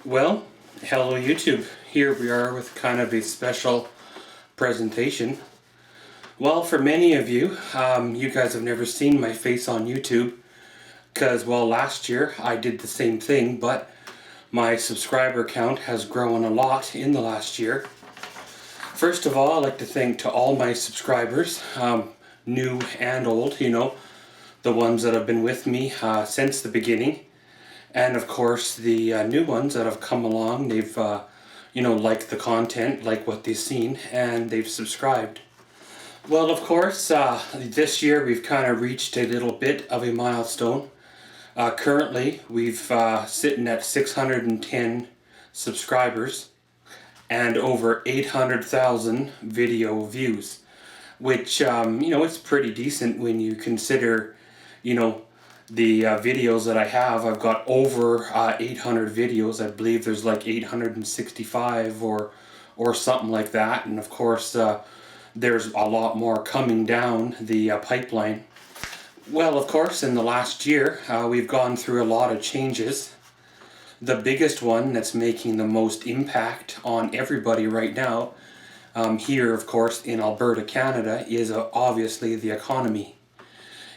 Well, hello YouTube. Here we are with kind of a special presentation. Well, for many of you, you guys have never seen my face on YouTube because, well, last year I did the same thing, but my subscriber count has grown a lot in the last year. First of all, I'd like to thank to all my subscribers, new and old, the ones that have been with me since the beginning. And of course, the new ones that have come along, they've, liked the content, like what they've seen, and they've subscribed. Well, of course, this year we've kind of reached a little bit of a milestone. Currently, we've sitting at 610 subscribers and over 800,000 video views, which, it's pretty decent when you consider, the videos that I have. I've got over 800 videos. I believe there's like 865 or something like that. And of course, there's a lot more coming down the pipeline. Well, of course, in the last year, we've gone through a lot of changes. The biggest one that's making the most impact on everybody right now, here, of course, in Alberta, Canada, is obviously the economy.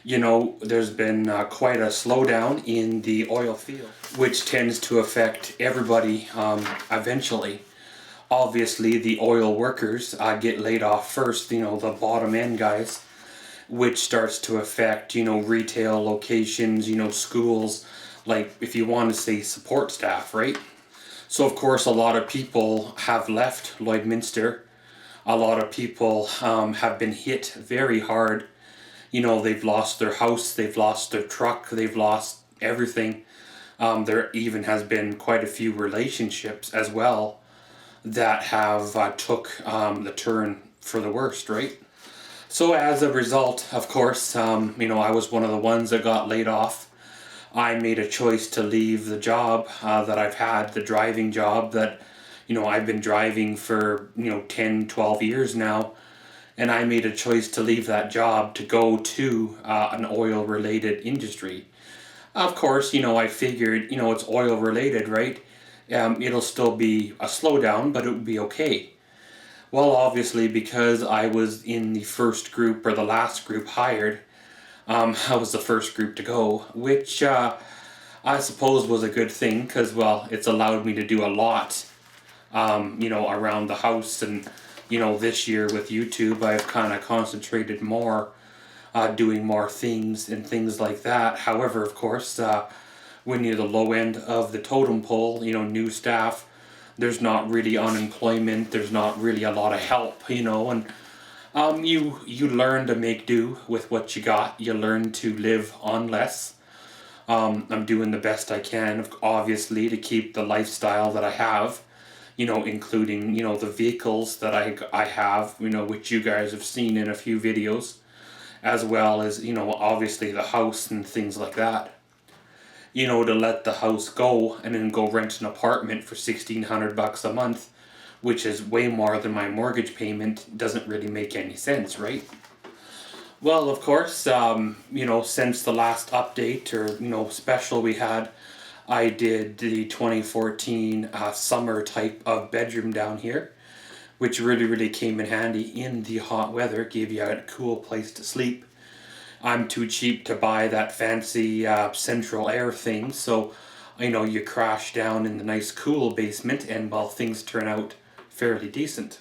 There's been quite a slowdown in the oil field, which tends to affect everybody eventually. Obviously, the oil workers get laid off first, the bottom end guys, which starts to affect, retail locations, have like, if you want to say support staff, right? So, of course, a lot of people have left Lloydminster. A lot of people have been hit very hard. They've lost their house, they've lost their truck, they've lost everything. There even has been quite a few relationships as well that have took the turn for the worst, right? So as a result, of course, I was one of the ones that got laid off. I made a choice to leave the job that I've had, the driving job that, I've been driving for, 10, 12 years now. And I made a choice to leave that job to go to an oil-related industry. Of course, I figured, it's oil-related, right? It'll still be a slowdown, but it would be okay. Well, obviously, because I was in the first group, or the last group hired, I was the first group to go, which I suppose was a good thing, because, well, it's allowed me to do a lot, around the house. And this year with YouTube, I've kind of concentrated more, doing more things and things like that. However, of course, when you're the low end of the totem pole, new staff, there's not really unemployment, there's not really a lot of help, and you learn to make do with what you got. You learn to live on less. I'm doing the best I can, obviously, to keep the lifestyle that I have. Including, the vehicles that I have, which you guys have seen in a few videos, as well as, obviously the house and things like that. To let the house go and then go rent an apartment for $1,600 a month, which is way more than my mortgage payment, doesn't really make any sense, right? Well, of course, since the last update or, special we had, I did the 2014 summer type of bedroom down here, which really came in handy in the hot weather, gave you a cool place to sleep. I'm too cheap to buy that fancy central air thing, so you crash down in the nice cool basement, and well, things turn out fairly decent.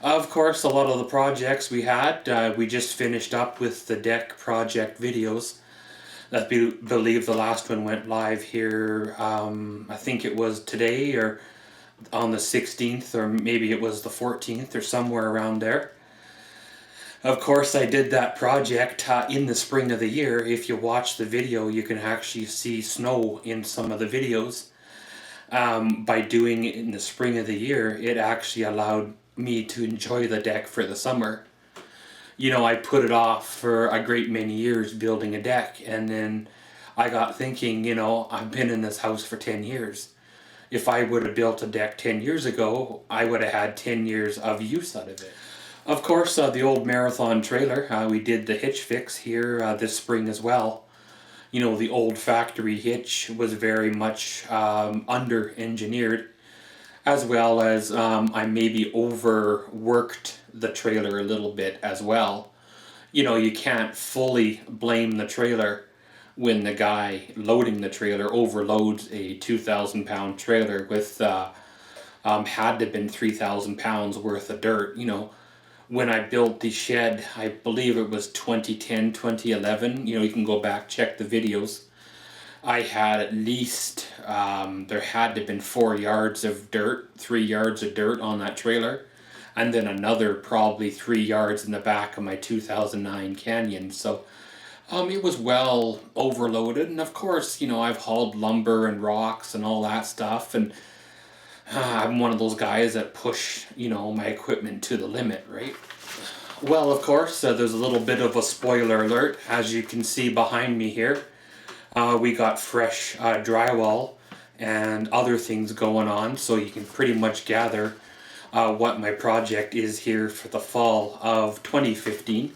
Of course, a lot of the projects we had, we just finished up with the deck project videos. I believe the last one went live here, I think it was today or on the 16th, or maybe it was the 14th or somewhere around there. Of course, I did that project in the spring of the year. If you watch the video, you can actually see snow in some of the videos. By doing it in the spring of the year, it actually allowed me to enjoy the deck for the summer. I put it off for a great many years building a deck, and then I got thinking, I've been in this house for 10 years. If I would have built a deck 10 years ago, I would have had 10 years of use out of it. Of course, the old marathon trailer, we did the hitch fix here this spring as well. You know, the old factory hitch was very much under-engineered, as well as I maybe overworked the trailer a little bit as well. You know, you can't fully blame the trailer when the guy loading the trailer overloads a 2,000 pound trailer with had to have been 3,000 pounds worth of dirt. You know, when I built the shed, I believe it was 2010, 2011, you know, you can go back, check the videos. I had at least, there had to have been 4 yards of dirt, 3 yards of dirt on that trailer, and then another probably 3 yards in the back of my 2009 Canyon. So it was well overloaded, and of course, you know, I've hauled lumber and rocks and all that stuff, and I'm one of those guys that push, you know, my equipment to the limit, right? Well, of course, there's a little bit of a spoiler alert. As you can see behind me here, we got fresh drywall and other things going on, so you can pretty much gather what my project is here for the fall of 2015.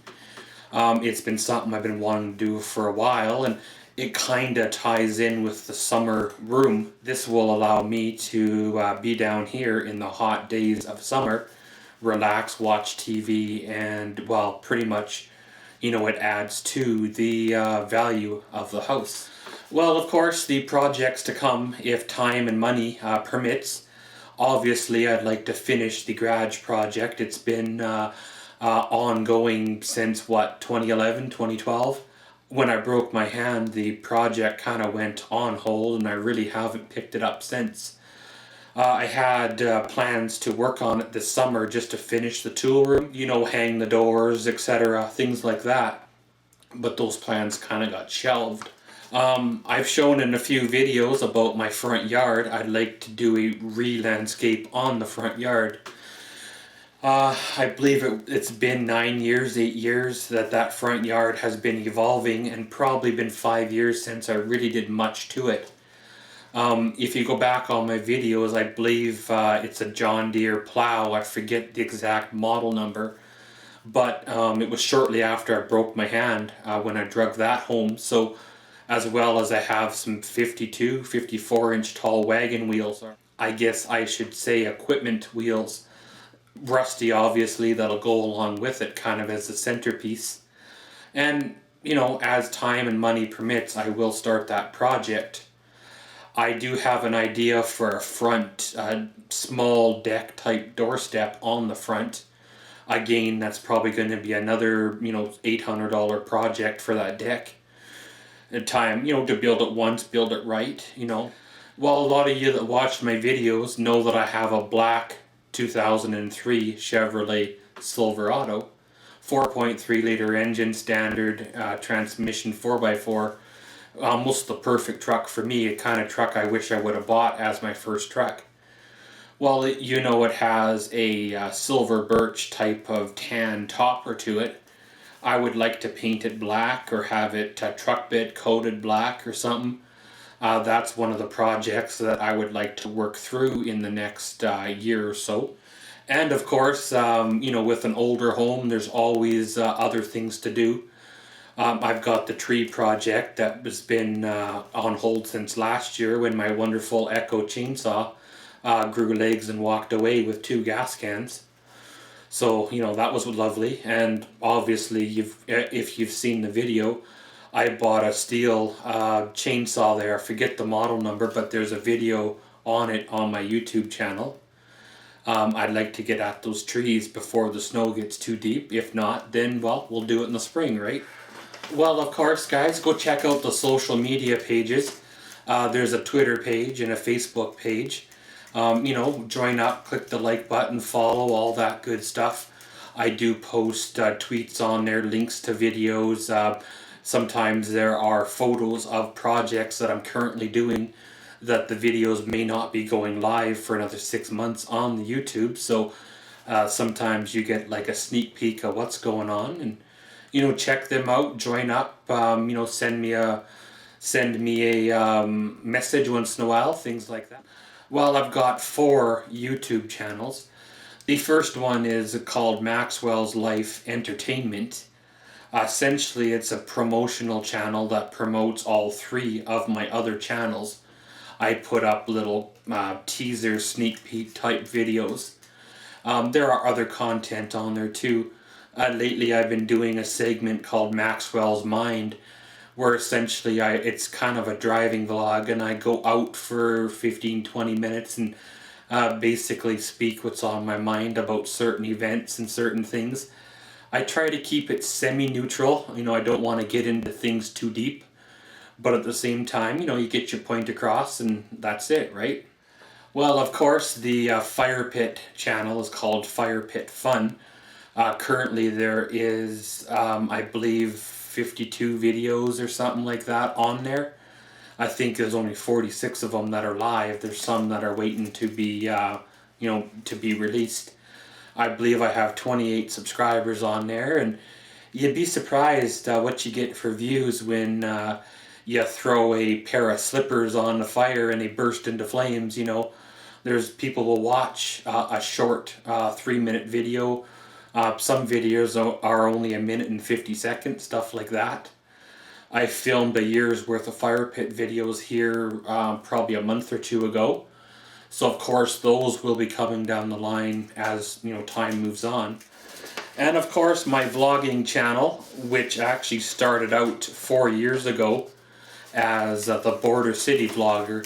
It's been something I've been wanting to do for a while, and it kind of ties in with the summer room. This will allow me to be down here in the hot days of summer, relax, watch TV, and, well, pretty much, you know, it adds to the value of the house. Well, of course, the projects to come, if time and money permits. Obviously, I'd like to finish the garage project. It's been ongoing since, what, 2011, 2012? When I broke my hand, the project kind of went on hold, and I really haven't picked it up since. I had plans to work on it this summer just to finish the tool room, you know, hang the doors, etc., things like that. But those plans kind of got shelved. I've shown in a few videos about my front yard. I'd like to do a re-landscape on the front yard. I believe it's been 9 years, 8 years that front yard has been evolving, and probably been 5 years since I really did much to it. If you go back on my videos, I believe it's a John Deere plow. I forget the exact model number, but it was shortly after I broke my hand when I drug that home. So, as well as I have some 52, 54 inch tall wagon wheels. I guess I should say equipment wheels. Rusty, obviously, that'll go along with it, kind of as the centerpiece. And, you know, as time and money permits, I will start that project. I do have an idea for a front, small deck type doorstep on the front. Again, that's probably going to be another, you know, $800 project for that deck. Time, you know, to build it once, build it right, you know. Well, a lot of you that watch my videos know that I have a black 2003 Chevrolet Silverado, 4.3 liter engine, standard transmission, 4x4, almost the perfect truck for me, a kind of truck I wish I would have bought as my first truck. Well, you know, it has a silver birch type of tan topper to it. I would like to paint it black or have it truck bed coated black or something. That's one of the projects that I would like to work through in the next year or so. And of course, you know, with an older home, there's always other things to do. I've got the tree project that has been on hold since last year when my wonderful Echo chainsaw grew legs and walked away with 2 gas cans. So, you know, that was lovely. And obviously, if you've seen the video, I bought a steel chainsaw there. I forget the model number, but there's a video on it on my YouTube channel. I'd like to get at those trees before the snow gets too deep. If not, then, well, we'll do it in the spring, right? Well, of course, guys, go check out the social media pages. There's a Twitter page and a Facebook page. You know, join up, click the like button, follow, all that good stuff. I do post tweets on there, links to videos. Sometimes there are photos of projects that I'm currently doing that the videos may not be going live for another 6 months on the YouTube. So sometimes you get like a sneak peek of what's going on, and, you know, check them out, join up, you know, send me a message once in a while, things like that. Well, I've got 4 YouTube channels. The first one is called MaxWell's Life Entertainment. Essentially, it's a promotional channel that promotes all three of my other channels. I put up little teaser, sneak peek type videos. There are other content on there too. Lately, I've been doing a segment called MaxWell's Mind, where essentially it's kind of a driving vlog, and I go out for 15-20 minutes and basically speak what's on my mind about certain events and certain things. I try to keep it semi-neutral. I don't want to get into things too deep, but at the same time, you get your point across and that's it, right? Well, of course, the Fire Pit channel is called Fire Pit Fun. Currently there is, I believe, 52 videos or something like that on there. I think there's only 46 of them that are live. There's some that are waiting to be, to be released. I believe I have 28 subscribers on there, and you'd be surprised what you get for views when you throw a pair of slippers on the fire and they burst into flames. There's people will watch a short 3-minute video. Some videos are only 1 minute and 50 seconds, stuff like that. I filmed a year's worth of fire pit videos here probably a month or two ago. So of course those will be coming down the line as time moves on. And of course my vlogging channel, which actually started out 4 years ago as the Border City Vlogger,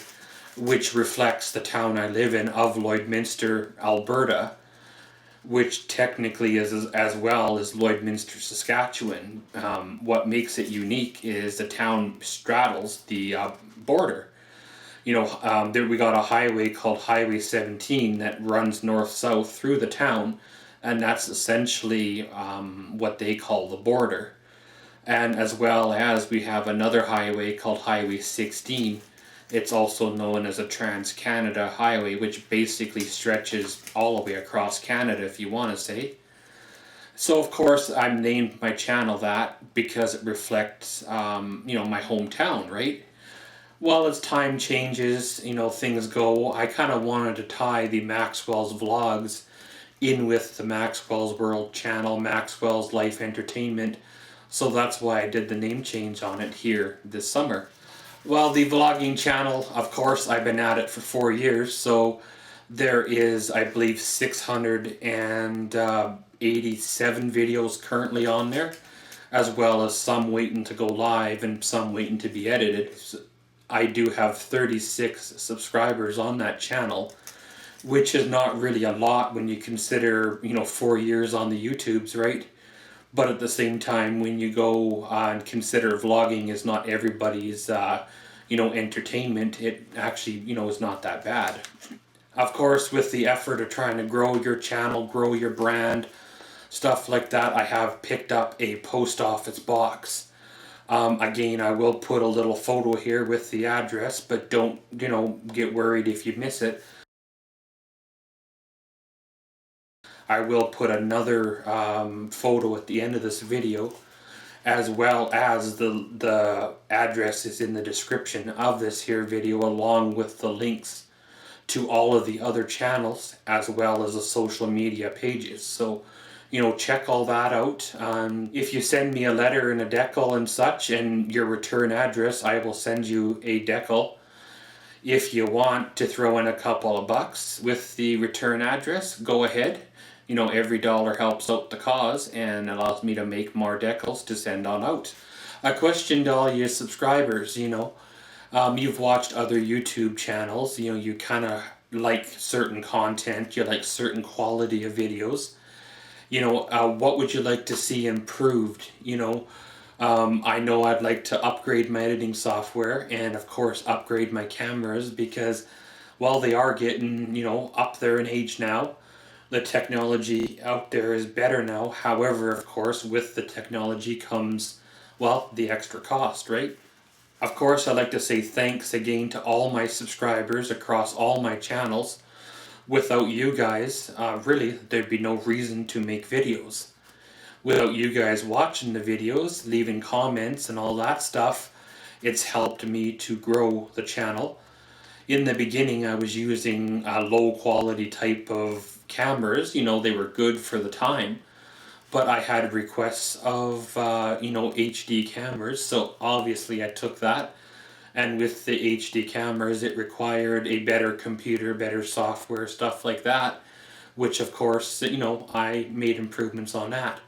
which reflects the town I live in of Lloydminster, Alberta, which technically is as well as Lloydminster, Saskatchewan. What makes it unique is the town straddles the border. There we got a highway called Highway 17 that runs north-south through the town, and that's essentially what they call the border. And as well as we have another highway called Highway 16. It's also known as a Trans-Canada Highway, which basically stretches all the way across Canada, if you want to say. So of course I named my channel that because it reflects my hometown, right? Well, as time changes, things go, I kind of wanted to tie the MaxWell's vlogs in with the MaxWell's World channel, MaxWell's Life Entertainment, so that's why I did the name change on it here this summer. Well, the vlogging channel, of course, I've been at it for 4 years, so there is, I believe, 687 videos currently on there, as well as some waiting to go live and some waiting to be edited. I do have 36 subscribers on that channel, which is not really a lot when you consider, 4 years on the YouTubes, right? But at the same time, when you go and consider vlogging is not everybody's, entertainment, it actually, is not that bad. Of course, with the effort of trying to grow your channel, grow your brand, stuff like that, I have picked up a post office box. Again, I will put a little photo here with the address, but don't, get worried if you miss it. I will put another photo at the end of this video, as well as the address is in the description of this here video, along with the links to all of the other channels, as well as the social media pages. So, check all that out. If you send me a letter and a decal and such, and your return address, I will send you a decal. If you want to throw in a couple of bucks with the return address, go ahead. Every dollar helps out the cause and allows me to make more decals to send on out. A question to all your subscribers, you've watched other YouTube channels, you kind of like certain content, you like certain quality of videos. What would you like to see improved? I know I'd like to upgrade my editing software and of course upgrade my cameras because, well, they are getting, up there in age now. The technology out there is better now. However, of course, with the technology comes, well, the extra cost, right? Of course, I'd like to say thanks again to all my subscribers across all my channels. Without you guys, really, there'd be no reason to make videos. Without you guys watching the videos, leaving comments and all that stuff, it's helped me to grow the channel. In the beginning, I was using a low quality type of cameras. They were good for the time. but I had requests of, HD cameras, so obviously I took that. And with the HD cameras, it required a better computer, better software, stuff like that, which of course, I made improvements on that.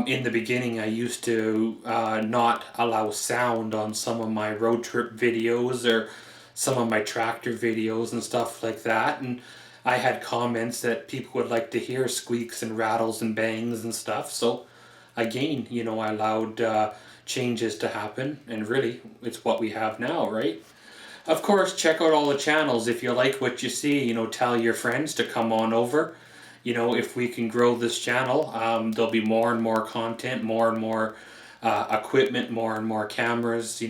In the beginning, I used to not allow sound on some of my road trip videos or some of my tractor videos and stuff like that. And I had comments that people would like to hear squeaks and rattles and bangs and stuff. So again, I allowed changes to happen, and really, it's what we have now, right? Of course, check out all the channels. If you like what you see, tell your friends to come on over. If we can grow this channel, there'll be more and more content, more and more equipment, more and more cameras.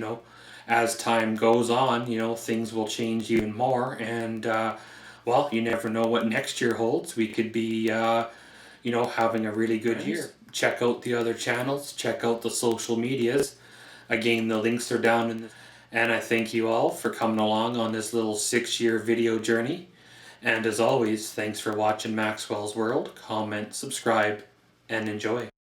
As time goes on, things will change even more. And, well, you never know what next year holds. We could be, having a really good year. Check out the other channels. Check out the social medias. Again, the links are down in the... And I thank you all for coming along on this little 6-year video journey. And as always, thanks for watching Maxwell's World. Comment, subscribe, and enjoy.